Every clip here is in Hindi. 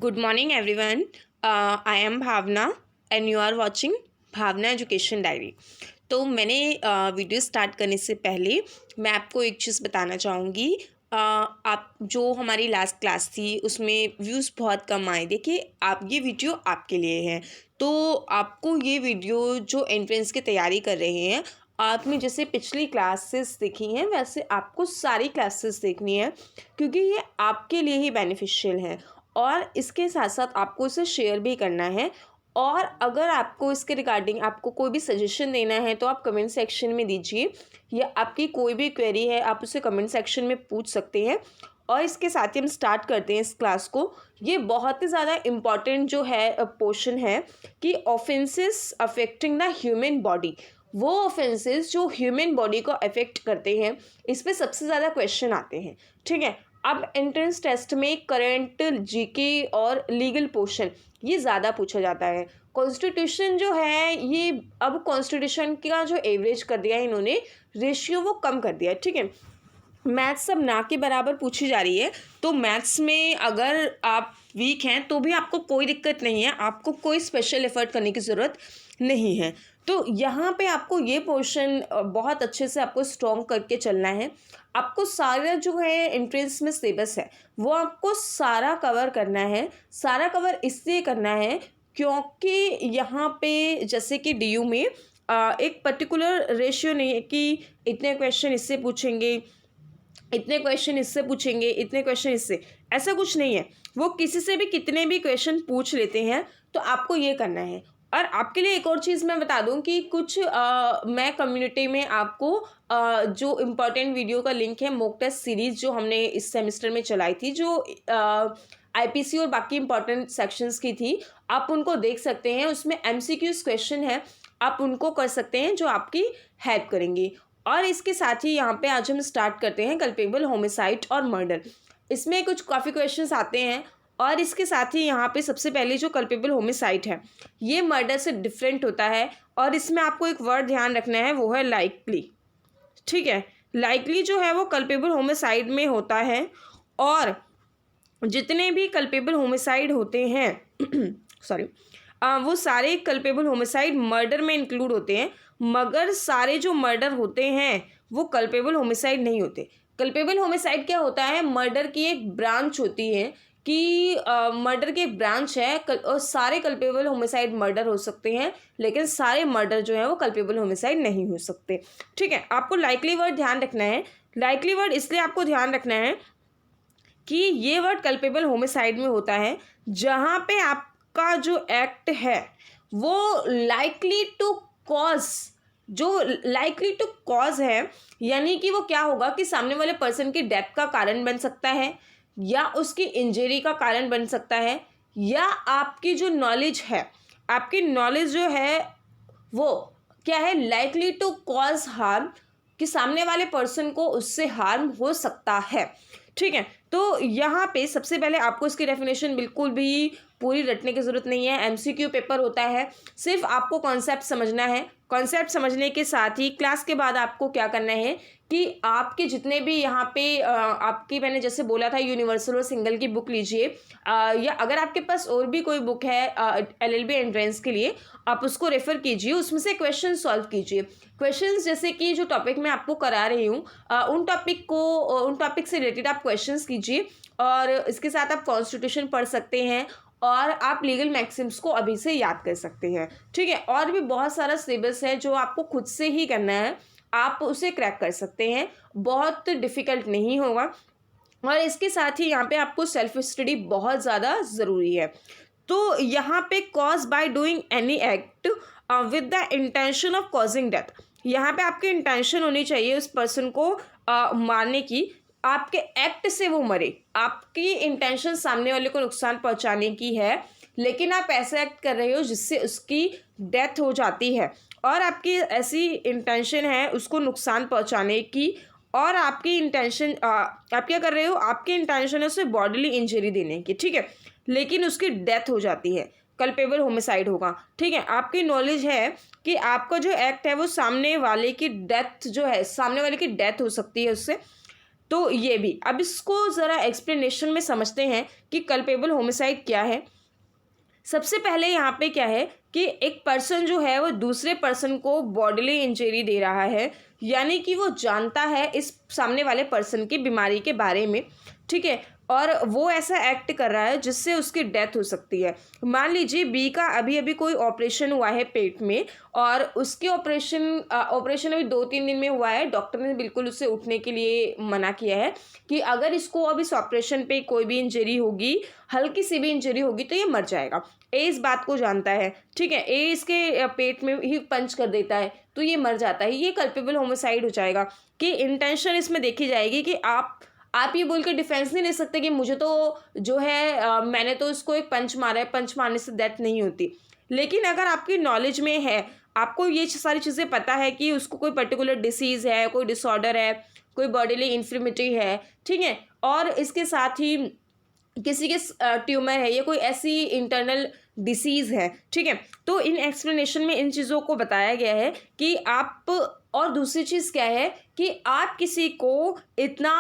Good morning, everyone. I am Bhavna and you are watching Bhavna education diary. तो मैंने वीडियो स्टार्ट करने से पहले मैं आपको एक चीज़ बताना चाहूँगी। आप जो हमारी लास्ट क्लास थी उसमें व्यूज़ बहुत कम आए। देखिए, आप ये वीडियो आपके लिए है, तो आपको ये वीडियो जो एंट्रेंस की तैयारी कर रहे हैं, आपने जैसे पिछली क्लासेस देखी हैं वैसे आपको सारी क्लासेस देखनी है, क्योंकि ये आपके लिए ही बेनिफिशियल है। और इसके साथ साथ आपको इसे शेयर भी करना है। और अगर आपको इसके रिगार्डिंग आपको कोई भी सजेशन देना है तो आप कमेंट सेक्शन में दीजिए, या आपकी कोई भी क्वेरी है आप उसे कमेंट सेक्शन में पूछ सकते हैं। और इसके साथ ही हम स्टार्ट करते हैं इस क्लास को। ये बहुत ही ज़्यादा इम्पॉर्टेंट जो है पोर्शन है कि offences affecting the human body, वो ऑफेंसेस जो ह्यूमन बॉडी को अफेक्ट करते हैं, इस पर सबसे ज़्यादा क्वेश्चन आते हैं। ठीक है, अब एंट्रेंस टेस्ट में करंट, जीके और लीगल पोर्शन ये ज़्यादा पूछा जाता है। कॉन्स्टिट्यूशन जो है ये अब कॉन्स्टिट्यूशन का जो एवरेज कर दिया है इन्होंने, रेशियो वो कम कर दिया है। ठीक है, मैथ्स सब ना के बराबर पूछी जा रही है, तो मैथ्स में अगर आप वीक हैं तो भी आपको कोई दिक्कत नहीं है, आपको कोई स्पेशल एफर्ट करने की ज़रूरत नहीं है। तो यहाँ पे आपको ये पोर्शन बहुत अच्छे से आपको स्ट्रॉन्ग करके चलना है। आपको सारा जो है एंट्रेंस में सिलेबस है वो आपको सारा कवर करना है। सारा कवर इसलिए करना है क्योंकि यहाँ पे जैसे कि डीयू में एक पर्टिकुलर रेशियो नहीं है कि इतने क्वेश्चन इससे पूछेंगे, इतने क्वेश्चन इससे पूछेंगे, इतने क्वेश्चन इससे, ऐसा कुछ नहीं है। वो किसी से भी कितने भी क्वेश्चन पूछ लेते हैं, तो आपको ये करना है। और आपके लिए एक और चीज़ मैं बता दूं कि कुछ मैं कम्युनिटी में आपको जो इम्पोर्टेंट वीडियो का लिंक है, मॉक टेस्ट सीरीज़ जो हमने इस सेमेस्टर में चलाई थी, जो आईपीसी और बाकी इंपॉर्टेंट सेक्शंस की थी, आप उनको देख सकते हैं। उसमें एमसीक्यूज क्वेश्चन है, आप उनको कर सकते हैं जो आपकी हेल्प करेंगी। और इसके साथ ही यहाँ पे आज हम स्टार्ट करते हैं कल्पेबल होमिसाइड और मर्डर। इसमें कुछ काफ़ी क्वेश्चंस आते हैं। और इसके साथ ही यहाँ पे सबसे पहले जो कल्पेबल होमिसाइड है ये मर्डर से डिफरेंट होता है, और इसमें आपको एक वर्ड ध्यान रखना है, वो है लाइकली। ठीक है, लाइकली जो है वो कल्पेबल होमिसाइड में होता है, और जितने भी कल्पेबल होमिसाइड होते हैं सॉरी वो सारे कल्पेबल होमिसाइड मर्डर में इंक्लूड होते हैं, मगर सारे जो मर्डर होते हैं वो कल्पेबल होमिसाइड नहीं होते। कल्पेबल होमिसाइड क्या होता है, मर्डर की एक ब्रांच होती है कि मर्डर की एक ब्रांच है, और सारे कल्पेबल होमिसाइड मर्डर हो सकते हैं, लेकिन सारे मर्डर जो है वो कल्पेबल होमिसाइड नहीं हो सकते। ठीक है, आपको लाइकली वर्ड ध्यान रखना है। लाइकली वर्ड इसलिए आपको ध्यान रखना है कि ये वर्ड कल्पेबल होमिसाइड में होता है जहाँ पे आपका जो एक्ट है वो लाइकली टू कॉज, जो लाइकली टू कॉज है, यानी कि वो क्या होगा कि सामने वाले पर्सन की डेथ का कारण बन सकता है, या उसकी इंजरी का कारण बन सकता है, या आपकी जो नॉलेज है, आपकी नॉलेज जो है वो क्या है, लाइकली टू कॉज हार्म, कि सामने वाले पर्सन को उससे हार्म हो सकता है। ठीक है, तो यहाँ पे सबसे पहले आपको इसकी डेफिनेशन बिल्कुल भी पूरी रटने की ज़रूरत नहीं है, एमसीक्यू पेपर होता है, सिर्फ आपको कॉन्सेप्ट समझना है। कॉन्सेप्ट समझने के साथ ही क्लास के बाद आपको क्या करना है कि आपके जितने भी यहाँ पे आपकी, मैंने जैसे बोला था, यूनिवर्सल और सिंगल की बुक लीजिए, या अगर आपके पास और भी कोई बुक है एलएलबी एंट्रेंस के लिए, आप उसको रेफ़र कीजिए, उसमें से क्वेश्चन सॉल्व कीजिए। क्वेश्चंस जैसे कि जो टॉपिक मैं आपको करा रही हूँ उन टॉपिक से रिलेटेड आप क्वेश्चंस कीजिए, और इसके साथ आप कॉन्स्टिट्यूशन पढ़ सकते हैं, और आप लीगल मैक्सिम्स को अभी से याद कर सकते हैं। ठीक है, और भी बहुत सारा सिलेबस है जो आपको खुद से ही करना है, आप उसे क्रैक कर सकते हैं, बहुत डिफ़िकल्ट नहीं होगा। और इसके साथ ही यहाँ पे आपको सेल्फ स्टडी बहुत ज़्यादा ज़रूरी है। तो यहाँ पे cause by doing any act with the intention of causing death, यहाँ पे आपकी इंटेंशन होनी चाहिए उस पर्सन को मारने की, आपके एक्ट से वो मरे, आपकी इंटेंशन सामने वाले को नुकसान पहुंचाने की है, लेकिन आप ऐसा एक्ट कर रहे हो जिससे उसकी डेथ हो जाती है, और आपकी ऐसी इंटेंशन है उसको नुकसान पहुंचाने की, और आपकी इंटेंशन आप क्या कर रहे हो, आपकी इंटेंशन है उसे बॉडीली इंजरी देने की। ठीक है, लेकिन उसकी डेथ हो जाती है, कल्पेबल होमिसाइड होगा। ठीक है, आपकी नॉलेज है कि आपका जो एक्ट है वो सामने वाले की डेथ जो है, सामने वाले की डेथ हो सकती है उससे, तो ये भी, अब इसको ज़रा एक्सप्लेनेशन में समझते हैं कि कल्पेबल होमिसाइड क्या है। सबसे पहले यहाँ पे क्या है कि एक पर्सन जो है वो दूसरे पर्सन को बॉडीली इंजरी दे रहा है, यानी कि वो जानता है इस सामने वाले पर्सन की बीमारी के बारे में, ठीक है, और वो ऐसा एक्ट कर रहा है जिससे उसकी डेथ हो सकती है। मान लीजिए बी का अभी अभी कोई ऑपरेशन हुआ है पेट में, और उसके ऑपरेशन अभी 2-3 दिन में हुआ है। डॉक्टर ने बिल्कुल उसे उठने के लिए मना किया है कि अगर इसको अब इस ऑपरेशन पे कोई भी इंजरी होगी, हल्की सी भी इंजरी होगी, तो ये मर जाएगा। ए इस बात को जानता है, ठीक है, ए इसके पेट में ही पंच कर देता है तो ये मर जाता है। ये कल्पेबल होमिसाइड हो जाएगा कि इंटेंशन इसमें देखी जाएगी कि आप ये बोल के डिफेंस नहीं ले सकते कि मुझे तो जो है मैंने तो उसको एक पंच मारा है, पंच मारने से डेथ नहीं होती। लेकिन अगर आपकी नॉलेज में है, आपको ये सारी चीज़ें पता है कि उसको कोई पर्टिकुलर डिसीज़ है, कोई डिसऑर्डर है, कोई बॉडीली इन्फर्मिटी है, ठीक है, और इसके साथ ही किसी के ट्यूमर है या कोई ऐसी इंटरनल डिसीज़ है, ठीक है, तो इन एक्सप्लेनेशन में इन चीज़ों को बताया गया है कि आप, और दूसरी चीज़ क्या है कि आप किसी को इतना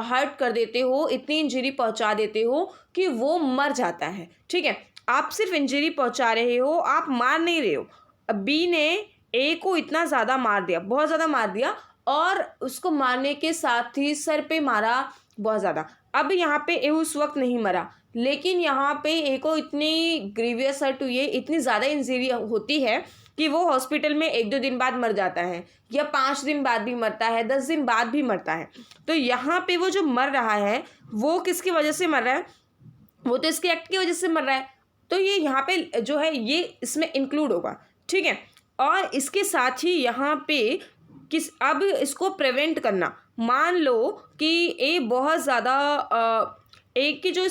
हर्ट कर देते हो, इतनी इंजरी पहुंचा देते हो कि वो मर जाता है, ठीक है। आप सिर्फ इंजरी पहुंचा रहे हो, आप मार नहीं रहे हो। बी ने ए को इतना ज़्यादा मार दिया, बहुत ज़्यादा मार दिया, और उसको मारने के साथ ही सर पे मारा बहुत ज़्यादा। अब यहाँ पे ए उस वक्त नहीं मरा, लेकिन यहाँ पे ए को इतनी ग्रीवियस हर्ट हुई है, इतनी ज़्यादा इंजरी होती है कि वो हॉस्पिटल में 1-2 दिन बाद मर जाता है, या 5 दिन बाद भी मरता है, 10 दिन बाद भी मरता है। तो यहाँ पे वो जो मर रहा है वो किसकी वजह से मर रहा है? वो तो इसके एक्ट की वजह से मर रहा है। तो ये यहाँ पे जो है ये इसमें इंक्लूड होगा, ठीक है। और इसके साथ ही यहाँ पे अब इसको प्रिवेंट करना, मान लो कि ए बहुत ज़्यादा एक की जो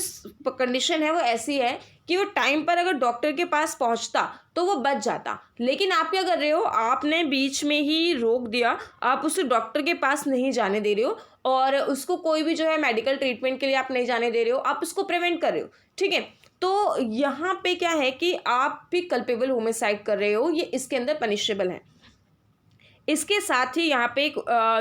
कंडीशन है वो ऐसी है कि वो टाइम पर अगर डॉक्टर के पास पहुंचता तो वो बच जाता, लेकिन आप क्या कर रहे हो, आपने बीच में ही रोक दिया, आप उसे डॉक्टर के पास नहीं जाने दे रहे हो, और उसको कोई भी जो है मेडिकल ट्रीटमेंट के लिए आप नहीं जाने दे रहे हो, आप उसको प्रिवेंट कर रहे हो, ठीक है। तो यहाँ पे क्या है कि आप भी कल्पेबल होमिसाइड कर रहे हो, ये इसके अंदर पनिशेबल है। इसके साथ ही यहाँ पे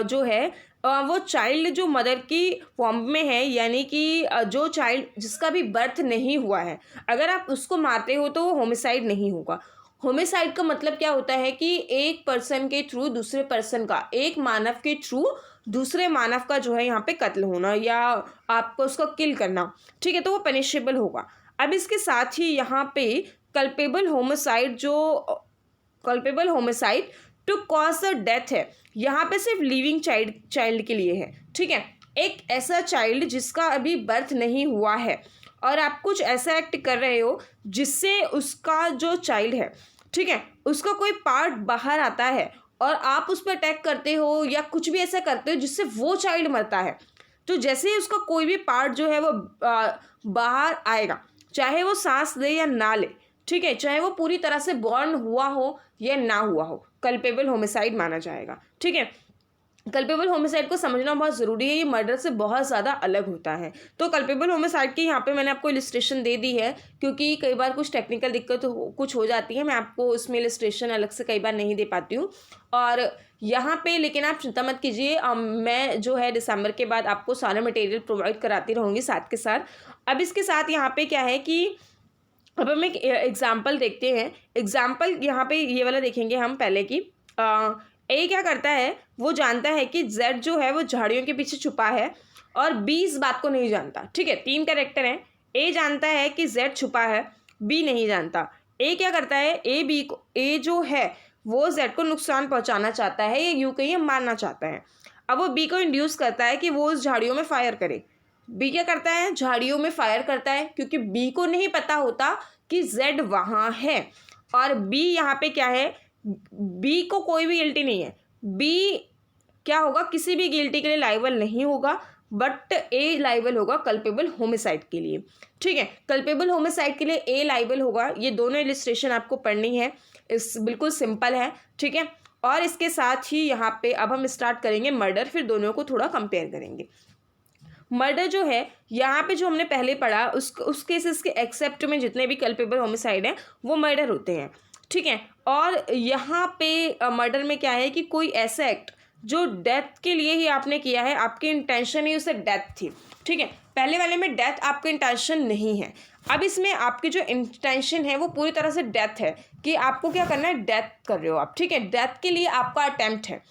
जो है वो चाइल्ड जो मदर की फॉर्म में है, यानी कि जो चाइल्ड जिसका भी बर्थ नहीं हुआ है, अगर आप उसको मारते हो तो वो होमिसाइड नहीं होगा। होमिसाइड का मतलब क्या होता है कि एक पर्सन के थ्रू दूसरे पर्सन का, एक मानव के थ्रू दूसरे मानव का जो है यहाँ पे कत्ल होना, या आपको उसको किल करना, ठीक है, तो वो पनिशेबल होगा। अब इसके साथ ही यहाँ पे culpable homicide to cause the death है, यहाँ पे सिर्फ लिविंग चाइल्ड के लिए है, ठीक है। एक ऐसा चाइल्ड जिसका अभी बर्थ नहीं हुआ है और आप कुछ ऐसा एक्ट कर रहे हो जिससे उसका जो चाइल्ड है, ठीक है, उसका कोई पार्ट बाहर आता है और आप उस पर अटैक करते हो या कुछ भी ऐसा करते हो जिससे वो चाइल्ड मरता है, तो जैसे ही उसका कोई भी पार्ट जो है वो बाहर आएगा, चाहे वो सांस ले या ना ले, ठीक है, चाहे वो पूरी तरह से बॉर्न हुआ हो या ना हुआ हो, कल्पेबल होमिसाइड माना जाएगा, ठीक है। कल्पेबल होमिसाइड को समझना बहुत ज़रूरी है, ये मर्डर से बहुत ज़्यादा अलग होता है। तो कल्पेबल होमिसाइड की यहाँ पे मैंने आपको इलस्ट्रेशन दे दी है, क्योंकि कई बार कुछ टेक्निकल दिक्कत कुछ हो जाती है, मैं आपको उसमें इलस्ट्रेशन अलग से कई बार नहीं दे पाती हूँ। और यहाँ पे लेकिन आप चिंता मत कीजिए, मैं जो है दिसंबर के बाद आपको सारा मटेरियल प्रोवाइड कराती रहूँगी साथ के साथ। अब इसके साथ यहाँ पे क्या है कि अब हम एक एग्जाम्पल देखते हैं। एग्जाम्पल यहाँ पे ये वाला देखेंगे हम पहले की, ए क्या करता है, वो जानता है कि जेड जो है वो झाड़ियों के पीछे छुपा है, और बी इस बात को नहीं जानता, ठीक है। 3 कैरेक्टर हैं, ए जानता है कि जेड छुपा है, बी नहीं जानता। ए क्या करता है, ए जो है वो जेड को नुकसान पहुंचाना चाहता है, या यूँ कहिए मारना चाहता है। अब वो बी को इंड्यूस करता है कि वो उस झाड़ियों में फायर करे। बी क्या करता है, झाड़ियों में फायर करता है, क्योंकि बी को नहीं पता होता कि जेड वहाँ है। और बी यहाँ पे क्या है, बी को कोई भी गिल्टी नहीं है, बी क्या होगा, किसी भी गिल्टी के लिए लाइबल नहीं होगा, बट ए लाइबल होगा कल्पेबल होमिसाइड के लिए, ठीक है। कल्पेबल होमिसाइड के लिए ए लाइबल होगा। ये दोनों इलस्ट्रेशन आपको पढ़नी है, इस बिल्कुल सिंपल है, ठीक है। और इसके साथ ही यहाँ पे अब हम स्टार्ट करेंगे मर्डर, फिर दोनों को थोड़ा कंपेयर करेंगे। मर्डर जो है यहाँ पे जो हमने पहले पढ़ा उस केसेस के एक्सेप्ट में जितने भी कल्पेबल होमिसाइड हैं वो मर्डर होते हैं, ठीक है। और यहाँ पे मर्डर में क्या है कि कोई ऐसा एक्ट जो डेथ के लिए ही आपने किया है, आपकी इंटेंशन ही उसे डेथ थी, ठीक है। पहले वाले में डेथ आपका इंटेंशन नहीं है। अब इसमें आपकी जो इंटेंशन है वो पूरी तरह से डेथ है, कि आपको क्या करना है, डेथ कर रहे हो आप, ठीक है। डेथ के लिए आपका अटेम्प्ट है।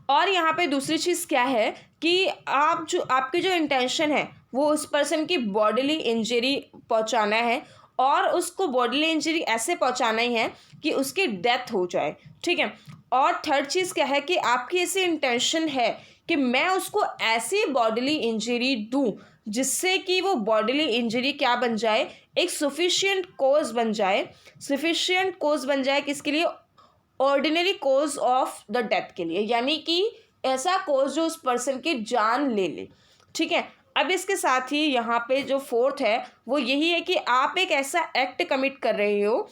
और यहाँ पे दूसरी चीज़ क्या है कि आपकी जो इंटेंशन है वो उस पर्सन की बॉडीली इंजरी पहुँचाना है, और उसको बॉडीली इंजरी ऐसे पहुँचाना ही है कि उसकी डेथ हो जाए, ठीक है। और थर्ड चीज़ क्या है कि आपकी ऐसी इंटेंशन है कि मैं उसको ऐसी बॉडीली इंजरी दूँ जिससे कि वो बॉडीली इंजरी क्या बन जाए, एक सफिशिएंट कोज बन जाए। सफिशिएंट कोज बन जाए किसके लिए, ordinary cause of the death के लिए, यानी कि ऐसा कोज जो उस पर्सन की जान ले ले, ठीक है। अब इसके साथ ही यहाँ पे जो फोर्थ है वो यही है कि आप एक ऐसा एक्ट कमिट कर रहे हो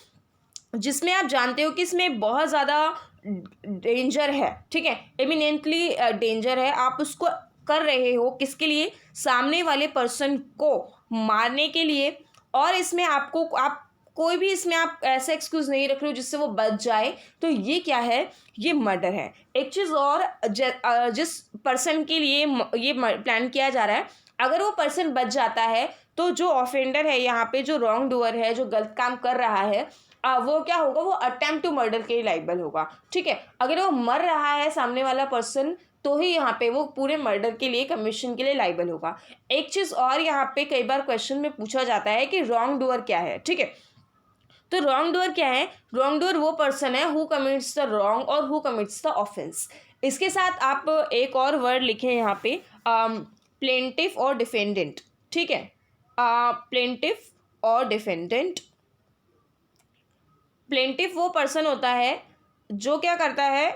जिसमें आप जानते हो कि इसमें बहुत ज़्यादा डेंजर है, ठीक है, एमिनेंटली डेंजर है। आप उसको कर रहे हो किसके लिए, सामने वाले पर्सन को मारने के लिए। और इसमें आप कोई भी इसमें आप ऐसा एक्सक्यूज़ नहीं रख रहे हो जिससे वो बच जाए। तो ये क्या है, ये मर्डर है। एक चीज़ और, जिस पर्सन के लिए ये प्लान किया जा रहा है, अगर वो पर्सन बच जाता है तो जो ऑफेंडर है यहाँ पे, जो रॉन्ग डूअर है, जो गलत काम कर रहा है, वो क्या होगा, वो अटेम्प्ट टू मर्डर के लिए लाइबल होगा, ठीक है। अगर वो मर रहा है सामने वाला पर्सन तो ही यहाँ पे वो पूरे मर्डर के लिए, कमीशन के लिए लाइबल होगा। एक चीज़ और, यहाँ पे कई बार क्वेश्चन में पूछा जाता है कि रॉन्ग डूअर क्या है, ठीक है। तो रॉन्ग डूअर क्या है, रॉन्ग डूअर वो पर्सन है हु कमिट्स द रॉन्ग और हु कमिट्स द ऑफेंस। इसके साथ आप एक और वर्ड लिखें यहाँ पे, प्लेंटिफ और डिफेंडेंट, ठीक है। प्लेंटिफ और डिफेंडेंट। प्लेंटिफ वो पर्सन होता है जो क्या करता है,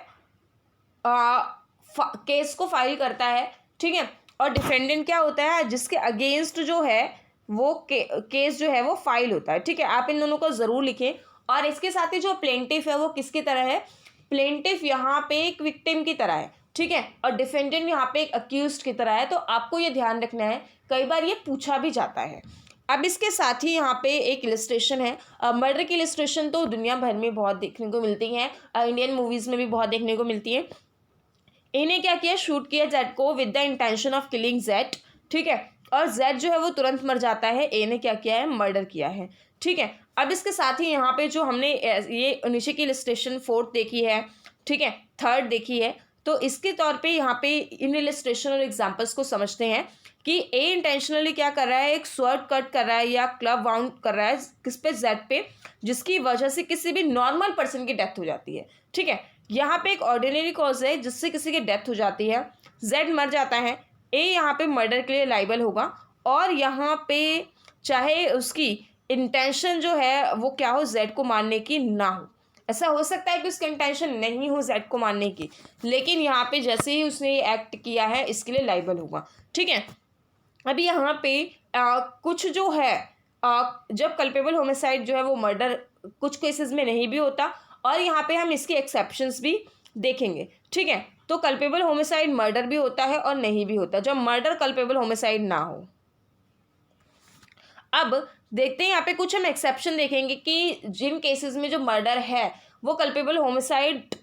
केस को फाइल करता है, ठीक है। और डिफेंडेंट क्या होता है, जिसके अगेंस्ट जो है वो केस जो है वो फाइल होता है, ठीक है। आप इन दोनों को ज़रूर लिखें। और इसके साथ ही जो प्लेंटिफ है वो किसकी तरह है, प्लेंटिफ यहाँ पे एक विक्टिम की तरह है, ठीक है। और डिफेंडेंट यहाँ पे एक अक्यूज्ड की तरह है। तो आपको ये ध्यान रखना है, कई बार ये पूछा भी जाता है। अब इसके साथ ही यहाँ पे एक इलस्ट्रेशन है। मर्डर की इलस्ट्रेशन तो दुनिया भर में बहुत देखने को मिलती हैं, इंडियन मूवीज़ में भी बहुत देखने को मिलती हैं। इन्हें क्या किया, शूट किया जेड को with the intention of killing Z, ठीक है। और जेड जो है वो तुरंत मर जाता है, ए ने क्या किया है, मर्डर किया है, ठीक है। अब इसके साथ ही यहाँ पे जो हमने ये नीचे की इलस्ट्रेशन फोर्थ देखी है, ठीक है, थर्ड देखी है। तो इसके तौर पे यहाँ पे इन इलस्ट्रेशन और एग्जाम्पल्स को समझते हैं कि ए इंटेंशनली क्या कर रहा है, एक स्वर्ड कट कर रहा है या क्लब वाउंड कर रहा है किस पे, जेड पे, जिसकी वजह से किसी भी नॉर्मल पर्सन की डेथ हो जाती है, ठीक है। यहाँ पे एक ऑर्डिनरी कॉज है जिससे किसी की डेथ हो जाती है, जेड मर जाता है, ए यहाँ पे मर्डर के लिए लाइबल होगा। और यहाँ पे चाहे उसकी इंटेंशन जो है वो क्या हो, जेड को मारने की ना हो, ऐसा हो सकता है कि उसकी इंटेंशन नहीं हो जेड को मारने की, लेकिन यहाँ पे जैसे ही उसने ये एक्ट किया है इसके लिए लाइबल होगा, ठीक है। अभी यहाँ पे कुछ जो है, जब कल्पेबल होमिसाइड जो है वो मर्डर कुछ केसेस में नहीं भी होता, और यहाँ पे हम इसके एक्सेप्शंस भी देखेंगे, ठीक है। तो कल्पेबल होमिसाइड मर्डर भी होता है और नहीं भी होता, जब मर्डर कल्पेबल होमिसाइड ना हो। अब देखते हैं यहाँ पे कुछ हम एक्सेप्शन देखेंगे कि जिन केसेस में जो मर्डर है वो कल्पेबल होमिसाइड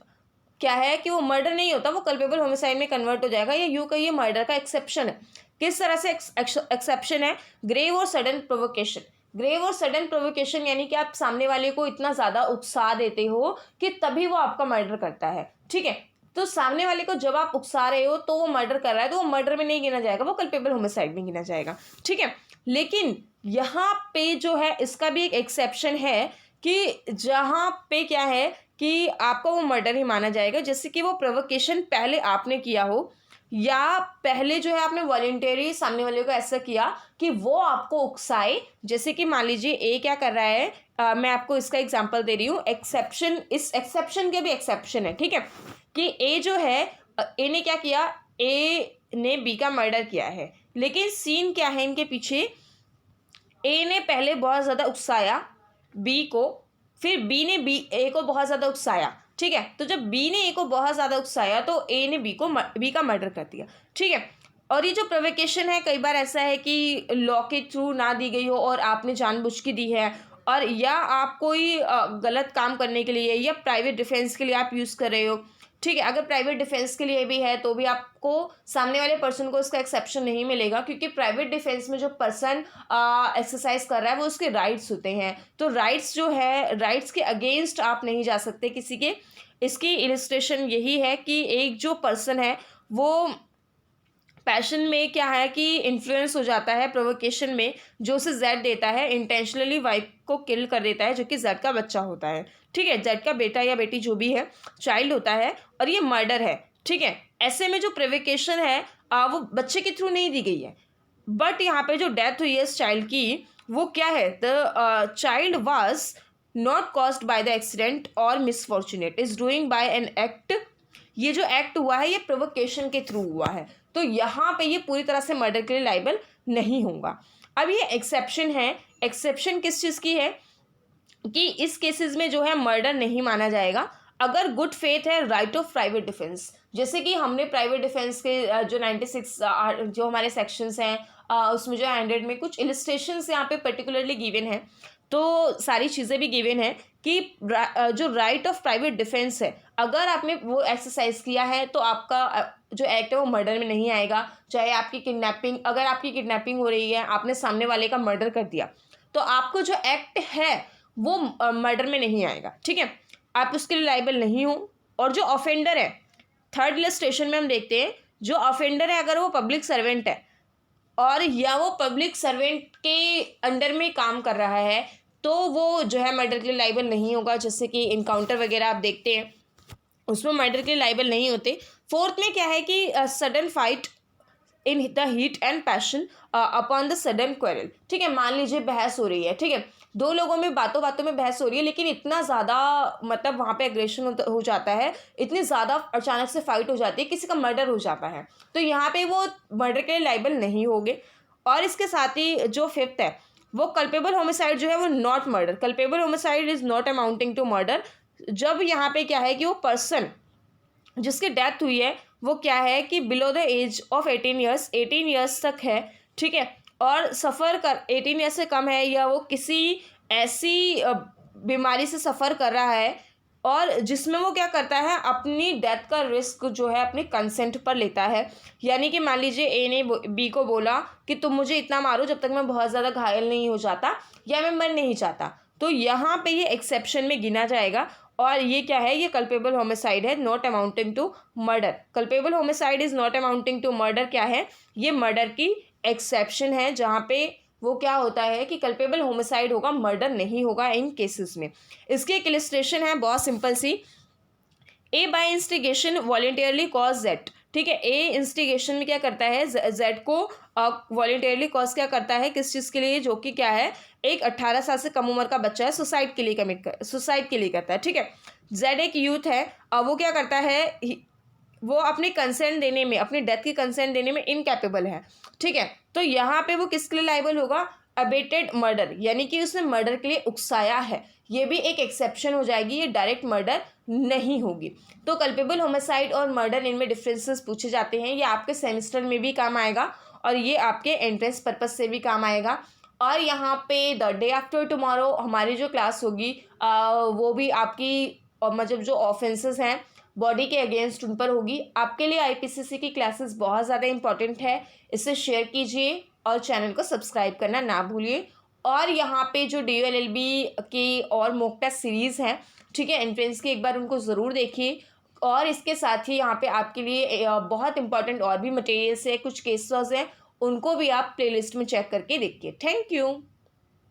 क्या है, कि वो मर्डर नहीं होता, वो कल्पेबल होमिसाइड में कन्वर्ट हो जाएगा, या यूँ कहिए मर्डर का एक्सेप्शन है। किस तरह से एक्सेप्शन है, ग्रेव और सडन प्रोवोकेशन। ग्रेव और सडन प्रोवोकेशन यानी कि आप सामने वाले को इतना ज़्यादा उत्साह देते हो कि तभी वो आपका मर्डर करता है, ठीक है। तो सामने वाले को जब आप उकसा रहे हो तो वो मर्डर कर रहा है, तो वो मर्डर में नहीं गिना जाएगा, वो कल्पेबल होमिसाइड में गिना जाएगा, ठीक है। लेकिन यहाँ पे जो है इसका भी एक एक्सेप्शन है कि जहाँ पे क्या है कि आपका वो मर्डर ही माना जाएगा, जैसे कि वो प्रोवोकेशन पहले आपने किया हो, या पहले जो है आपने वॉलेंटरी सामने वाले को ऐसा किया कि वो आपको उकसाए। जैसे कि मान लीजिए ए क्या कर रहा है, मैं आपको इसका एग्जांपल दे रही हूँ। एक्सेप्शन, इस एक्सेप्शन के भी एक्सेप्शन है, ठीक है, कि ए जो है, ए ने क्या किया, ए ने बी का मर्डर किया है, लेकिन सीन क्या है इनके पीछे, ए ने पहले बहुत ज़्यादा उकसाया बी को, फिर बी ने ए को बहुत ज़्यादा उकसाया, ठीक है। तो जब बी ने ए को बहुत ज़्यादा उकसाया तो ए ने बी का मर्डर कर दिया, ठीक है। और ये जो प्रोवोकेशन है, कई बार ऐसा है कि लॉ के थ्रू ना दी गई हो और आपने जानबूझ के दी है, और या आप कोई गलत काम करने के लिए या प्राइवेट डिफेंस के लिए आप यूज़ कर रहे हो, ठीक है। अगर प्राइवेट डिफेंस के लिए भी है तो भी आपको सामने वाले पर्सन को इसका एक्सेप्शन नहीं मिलेगा, क्योंकि प्राइवेट डिफेंस में जो पर्सन एक्सरसाइज कर रहा है वो उसके राइट्स होते हैं। तो राइट्स जो है, राइट्स के अगेंस्ट आप नहीं जा सकते किसी के। इसकी इलिस्ट्रेशन यही है कि एक जो पर्सन है वो पैशन में क्या है कि इन्फ्लुएंस हो जाता है प्रोवोकेशन में, जो उसे जेड देता है, इंटेंशनली वाइफ को किल कर देता है, जो कि जेड का बच्चा होता है। ठीक है, जेड का बेटा या बेटी जो भी है, चाइल्ड होता है, और ये मर्डर है। ठीक है, ऐसे में जो प्रोवोकेशन है वो बच्चे के थ्रू नहीं दी गई है, बट यहाँ पे जो डेथ हुई है इस चाइल्ड की, वो क्या है, the child was not caused by the accident और misfortunate, is doing by an act. ये जो एक्ट हुआ है ये प्रोवोकेशन के थ्रू हुआ है, तो यहाँ पे ये पूरी तरह से मर्डर के लिए लाइबल नहीं होगा। अब ये एक्सेप्शन है। एक्सेप्शन किस चीज़ की है कि इस केसेस में जो है मर्डर नहीं माना जाएगा अगर गुड फेथ है, राइट ऑफ प्राइवेट डिफेंस। जैसे कि हमने प्राइवेट डिफेंस के जो 96 जो हमारे सेक्शंस हैं उसमें जो 100 में कुछ इलिस्ट्रेशंस यहाँ पे पर्टिकुलरली गिवन है, तो सारी चीज़ें भी गिवन है कि जो राइट ऑफ प्राइवेट डिफेंस है, अगर आपने वो एक्सरसाइज किया है तो आपका जो एक्ट है वो मर्डर में नहीं आएगा। चाहे आपकी किडनैपिंग, अगर आपकी किडनैपिंग हो रही है, आपने सामने वाले का मर्डर कर दिया, तो आपको जो एक्ट है वो मर्डर में नहीं आएगा। ठीक है, आप उसके लिए लाइबल नहीं हो। और जो ऑफेंडर है, थर्ड इलस्ट्रेशन में हम देखते हैं, जो ऑफेंडर है अगर वो पब्लिक सर्वेंट है और या वो पब्लिक सर्वेंट के अंडर में काम कर रहा है, तो वो जो है मर्डर के लिए लाइबल नहीं होगा। जैसे कि इनकाउंटर वगैरह आप देखते हैं, उसमें मर्डर के लिए लाइबल नहीं होते। फोर्थ में क्या है कि sudden fight in the heat and passion upon the sudden quarrel. ठीक है, मान लीजिए बहस हो रही है, ठीक है, दो लोगों में बातों बातों में बहस हो रही है, लेकिन इतना ज़्यादा मतलब वहाँ पे एग्रेशन हो जाता है, इतनी ज़्यादा अचानक से फाइट हो जाती है, किसी का मर्डर हो जाता है, तो यहाँ पे वो मर्डर के लिए लाइबल नहीं होंगे। और इसके साथ ही जो फिफ्थ है वो कल्पेबल होमिसाइड जो है वो not murder. Culpable homicide is not amounting to murder. जब यहाँ पे क्या है कि वो पर्सन जिसकी डेथ हुई है वो क्या है कि below the age of 18 years, 18 years तक है, ठीक है, और सफ़र कर 18 ईयर्स से कम है, या वो किसी ऐसी बीमारी से सफ़र कर रहा है और जिसमें वो क्या करता है, अपनी डेथ का रिस्क जो है अपने कंसेंट पर लेता है। यानी कि मान लीजिए ए ने बी को बोला कि तुम मुझे इतना मारो जब तक मैं बहुत ज़्यादा घायल नहीं हो जाता या मैं मर नहीं चाहता, तो यहाँ पे ये एक्सेप्शन में गिना जाएगा। और ये क्या है, ये कल्पेबल होमिसाइड है, not amounting to murder. Culpable homicide is not amounting to murder क्या है, ये मर्डर की एक्सेप्शन है, जहाँ पे वो क्या होता है कि कल्पेबल होमिसाइड होगा, मर्डर नहीं होगा इन केसेस में। इसकी एक इलस्ट्रेशन है बहुत सिंपल सी, A by instigation voluntarily cause Z. ठीक है, ए इंस्टिगेशन में क्या करता है, जेड को वॉलेंटियरली कॉज क्या करता है, किस चीज़ के लिए, जो कि क्या है, एक 18 साल से कम उम्र का बच्चा है, सुसाइड के लिए सुसाइड के लिए करता है। ठीक है, जेड एक यूथ है, वो क्या करता है, वो अपनी कंसेंट देने में, अपनी डेथ की कंसेंट देने में इनकैपेबल है। ठीक है, तो यहाँ पे वो किसके लिए लाइबल होगा, अबेटेड मर्डर, यानी कि उसने मर्डर के लिए उकसाया है, ये भी एक एक्सेप्शन हो जाएगी, ये डायरेक्ट मर्डर नहीं होगी। तो कल्पेबल होमिसाइड और मर्डर, इनमें डिफरेंसेस पूछे जाते हैं, ये आपके सेमेस्टर में भी काम आएगा और ये आपके एंट्रेंस पर्पज से भी काम आएगा। और यहाँ पे द डे आफ्टर टुमारो हमारी जो क्लास होगी वो भी आपकी मतलब जो ऑफेंसेस हैं बॉडी के अगेंस्ट उन पर होगी। आपके लिए आईपीसीसी की क्लासेस बहुत ज़्यादा इंपॉर्टेंट है, इसे शेयर कीजिए और चैनल को सब्सक्राइब करना ना भूलिए। और यहाँ पे जो DULLB की और मॉक टेस्ट सीरीज़ हैं, ठीक है, एंट्रेंस की, एक बार उनको ज़रूर देखिए। और इसके साथ ही यहाँ पे आपके लिए बहुत इंपॉर्टेंट और भी मटेरियल्स है, कुछ केसेस हैं, उनको भी आप प्लेलिस्ट में चेक करके देखिए। Thank you.